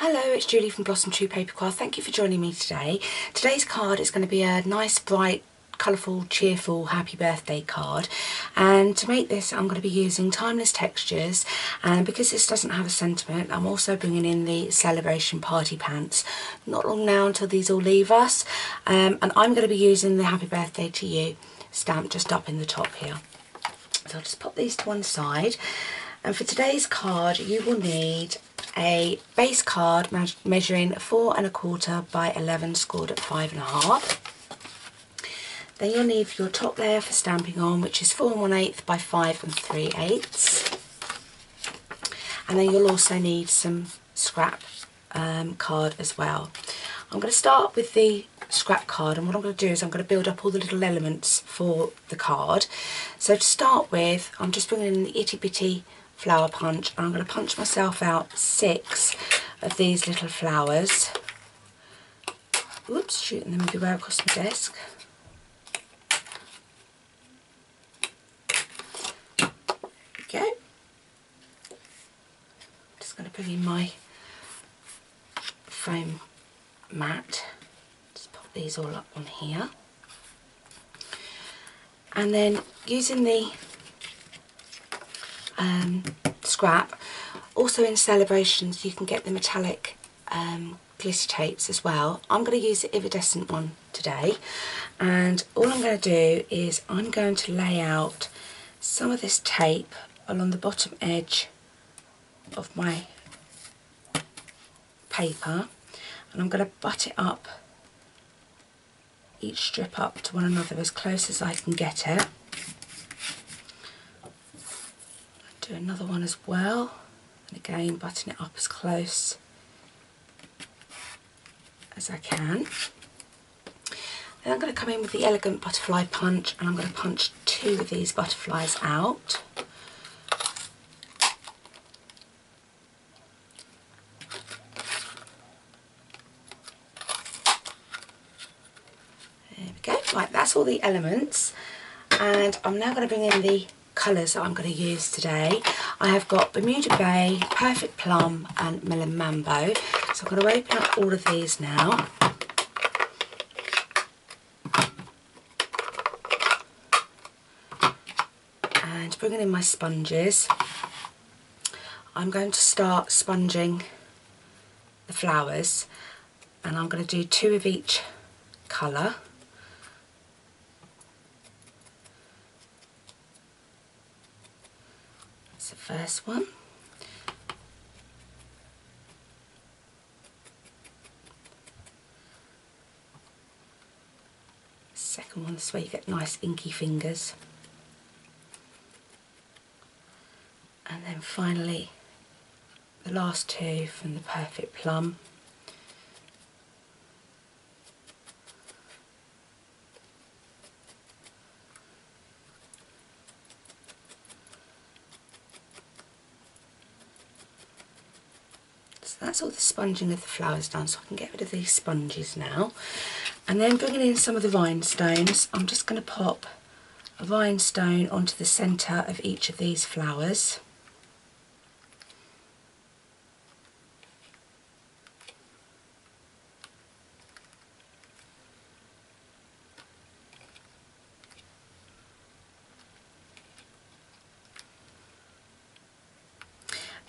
Hello, it's Julie from Blossom Tree Papercraft. Thank you for joining me today. Today's card is going to be a nice, bright, colourful, cheerful, happy birthday card. And to make this, I'm going to be using Timeless Textures. And because this doesn't have a sentiment, I'm also bringing in the Sale-A-Bration Party Pants. Not long now until these all leave us. And I'm going to be using the Happy Birthday to You stamp just up in the top here. So I'll just pop these to one side. And for today's card, you will need a base card measuring 4 1/4 by 11, scored at 5 1/2. Then you'll need your top layer for stamping on, which is 4 1/8 by 5 3/8. And then you'll also need some scrap card as well. I'm going to start with the scrap card, and what I'm going to do is I'm going to build up all the little elements for the card. So to start with, I'm just bringing in the itty bitty flower punch, and I'm going to punch myself out 6 of these little flowers. Oops, shooting them everywhere across my desk. There we go. Just going to bring in my foam mat. Just pop these all up on here. And then using the scrap, also in Sale-A-Brations you can get the metallic glitter tapes as well. I'm going to use the iridescent one today, and all I'm going to do is I'm going to lay out some of this tape along the bottom edge of my paper, and I'm going to butt it up, each strip up to one another as close as I can get it. Do another one as well, and again button it up as close as I can. Then I'm going to come in with the elegant butterfly punch, and I'm going to punch 2 of these butterflies out. There we go. Right, that's all the elements, and I'm now going to bring in the colours that I'm going to use today. I have got Bermuda Bay, Perfect Plum and Melon Mambo. So I'm going to open up all of these now. And bringing in my sponges, I'm going to start sponging the flowers, and I'm going to do 2 of each colour. The first one, second one, this way you get nice inky fingers, and then finally the last 2 from the Perfect Plum. That's all the sponging of the flowers done, so I can get rid of these sponges now. And then bringing in some of the rhinestones, I'm just going to pop a rhinestone onto the centre of each of these flowers.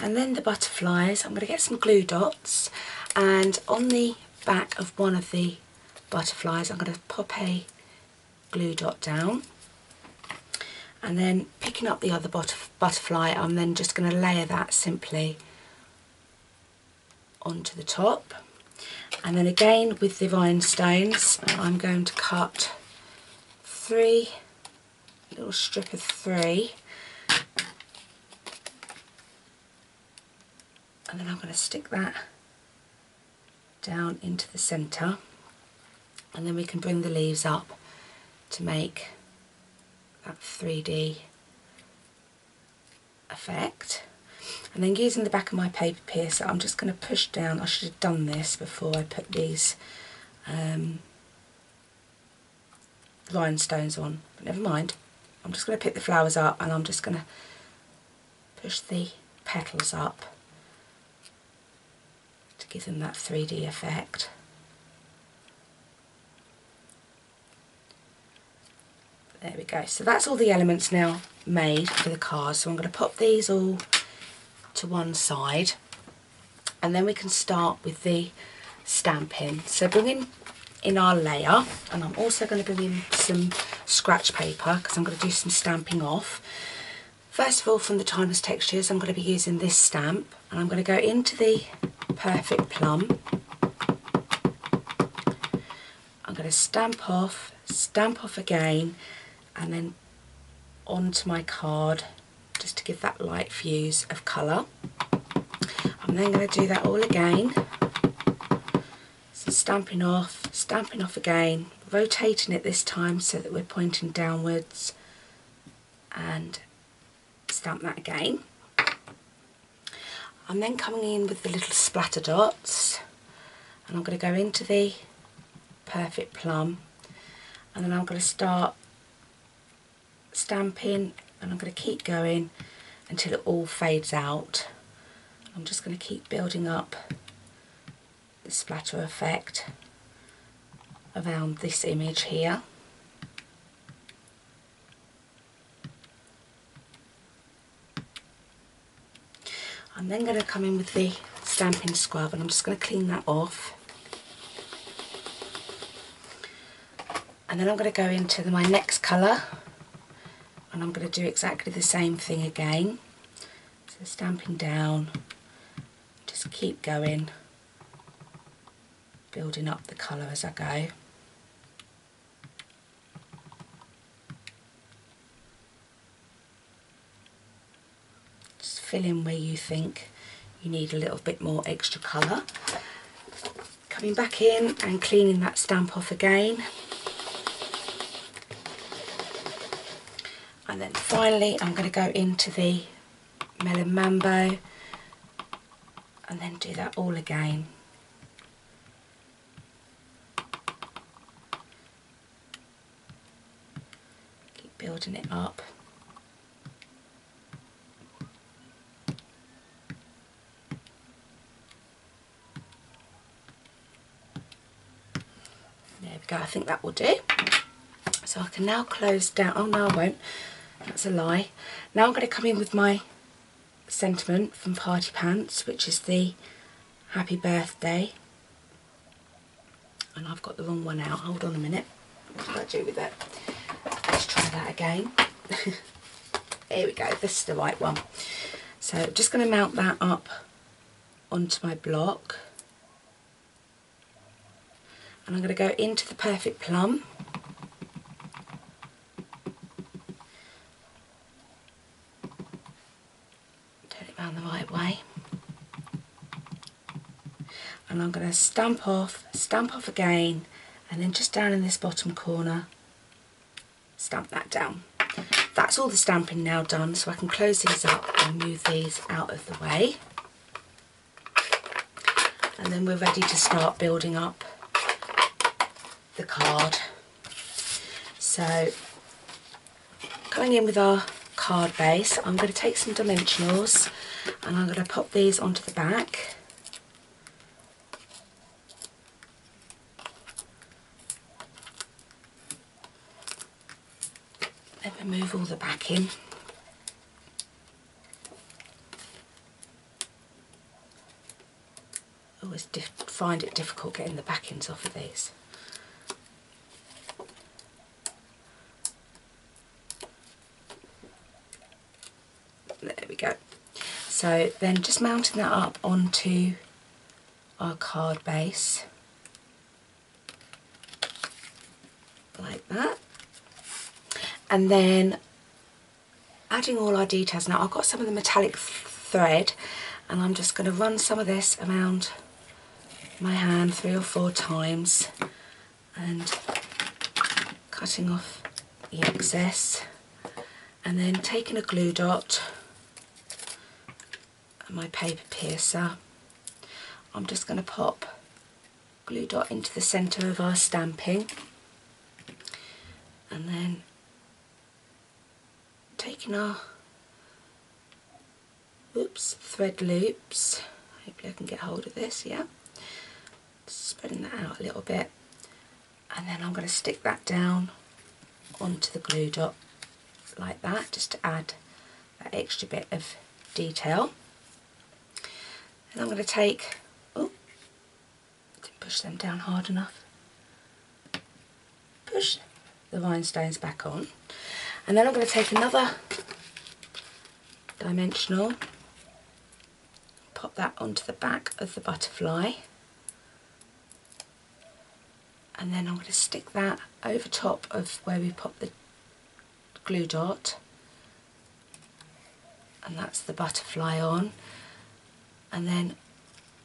And then the butterflies, I'm going to get some glue dots, and on the back of one of the butterflies I'm going to pop a glue dot down, and then picking up the other butterfly, I'm then just going to layer that simply onto the top. And then again with the rhinestones, I'm going to cut 3, a little strip of 3. And then I'm going to stick that down into the centre, and then we can bring the leaves up to make that 3D effect. And then using the back of my paper piercer, I'm just going to push down. I should have done this before I put these rhinestones on, but never mind. I'm just going to pick the flowers up, and I'm just going to push the petals up give them that 3D effect. There we go. So that's all the elements now made for the card. So I'm going to pop these all to one side, and then we can start with the stamping. So bring in our layer, and I'm also going to bring in some scratch paper because I'm going to do some stamping off. First of all, from the Timeless Textures, I'm going to be using this stamp, and I'm going to go into the Perfect Plum. I'm going to stamp off again, and then onto my card just to give that light fuse of colour. I'm then going to do that all again. So stamping off again, rotating it this time so that we're pointing downwards, and stamp that again. I'm then coming in with the little splatter dots, and I'm going to go into the Perfect Plum, and then I'm going to start stamping, and I'm going to keep going until it all fades out. I'm just going to keep building up the splatter effect around this image here. I'm then going to come in with the stamping scrub, and I'm just going to clean that off. And then I'm going to go into my next colour, and I'm going to do exactly the same thing again. So stamping down, just keep going, building up the colour as I go. Just fill in where you think you need a little bit more extra colour. Coming back in and cleaning that stamp off again. And then finally I'm going to go into the Melon Mambo and then do that all again. Keep building it up. There we go, I think that will do. So I can now close down, oh no I won't, that's a lie. Now I'm going to come in with my sentiment from Party Pants, which is the Happy Birthday. And I've got the wrong one out, hold on a minute. What did I do with it? Let's try that again. Here we go, this is the right one. So I'm just going to mount that up onto my block. And I'm going to go into the Perfect Plum. Turn it around the right way. And I'm going to stamp off again, and then just down in this bottom corner, stamp that down. That's all the stamping now done, so I can close these up and move these out of the way. And then we're ready to start building up the card. So coming in with our card base, I'm going to take some dimensionals and I'm going to pop these onto the back. Then remove all the backing. I always find it difficult getting the backings off of these. There we go. So then just mounting that up onto our card base like that, and then adding all our details. Now I've got some of the metallic thread, and I'm just going to run some of this around my hand 3 or 4 times and cutting off the excess, and then taking a glue dot and my paper piercer, I'm just going to pop glue dot into the centre of our stamping, and then taking our thread loops, hopefully I can get hold of this, yeah, Spreading that out a little bit, and then I'm going to stick that down onto the glue dot like that, just to add that extra bit of detail. And I'm going to take, oh, didn't push them down hard enough, push the rhinestones back on, and then I'm going to take another dimensional, pop that onto the back of the butterfly, and then I'm going to stick that over top of where we pop the glue dot, and that's the butterfly on. And then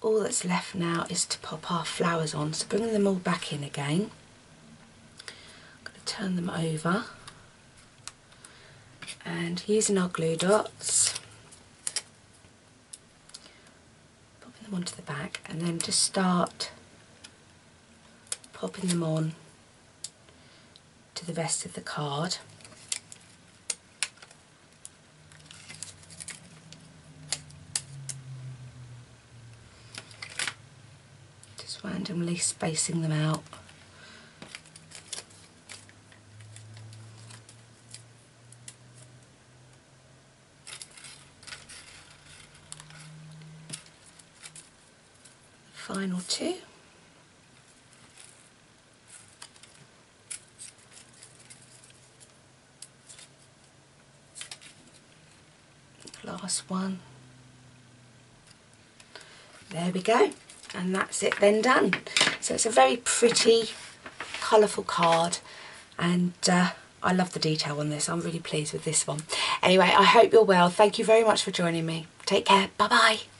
all that's left now is to pop our flowers on, so bringing them all back in again. I'm going to turn them over, and using our glue dots, popping them onto the back, and then just start popping them on to the rest of the card. Just randomly spacing them out. Final two. Last one. There we go, and that's it then done. So it's a very pretty, colourful card, and I love the detail on this. I'm really pleased with this one. Anyway, I hope you're well. Thank you very much for joining me. Take care. Bye bye.